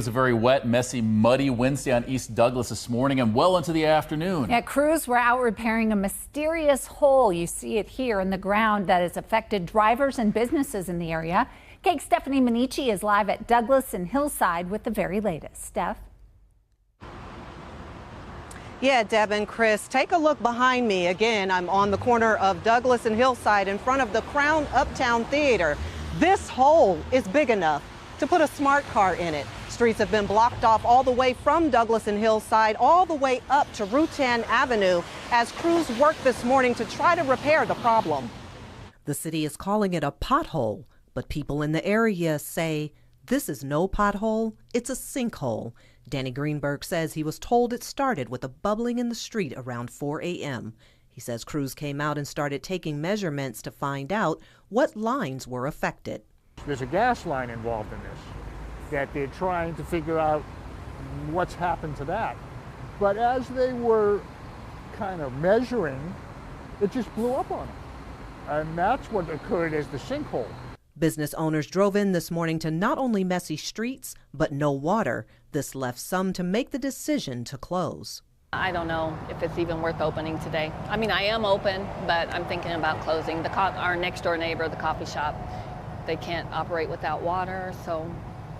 It was a very wet, messy, muddy Wednesday on East Douglas this morning and well into the afternoon. Yeah, crews were out repairing a mysterious hole. You see it here in the ground that has affected drivers and businesses in the area. KAKE's Stephanie Maniche is live at Douglas and Hillside with the very latest. Steph? Yeah, Deb and Chris, take a look behind me. Again, I'm on the corner of Douglas and Hillside in front of the Crown Uptown Theater. This hole is big enough to put a smart car in it. Streets have been blocked off all the way from Douglas and Hillside all the way up to Rutan Avenue as crews work this morning to try to repair the problem. The city is calling it a pothole, but people in the area say this is no pothole, it's a sinkhole. Danny Greenberg says he was told it started with a bubbling in the street around 4 a.m. He says crews came out and started taking measurements to find out what lines were affected. There's a gas line involved in this that they're trying to figure out what's happened to that. But as they were kind of measuring, it just blew up on them. And that's what occurred as the sinkhole. Business owners drove in this morning to not only messy streets, but no water. This left some to make the decision to close. I don't know if it's even worth opening today. I mean, I am open, but I'm thinking about closing. Our next door neighbor, the coffee shop, they can't operate without water, so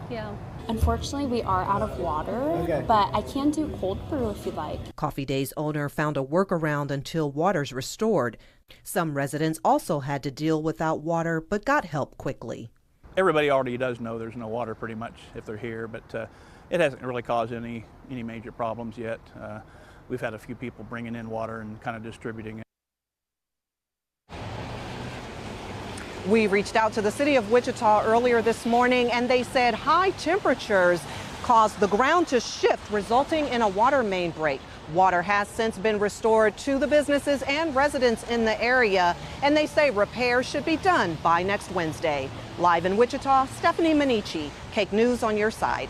yeah. Unfortunately, we are out of water, but I can do cold brew if you'd like. Coffee Day's owner found a workaround until water's restored. Some residents also had to deal without water, but got help quickly. Everybody already does know there's no water pretty much if they're here, but it hasn't really caused any major problems yet. We've had a few people bringing in water and kind of distributing it. We reached out to the city of Wichita earlier this morning, and they said high temperatures caused the ground to shift, resulting in a water main break. Water has since been restored to the businesses and residents in the area, and they say repairs should be done by next Wednesday. Live in Wichita, Stephanie Maniche, KAKE News on your side.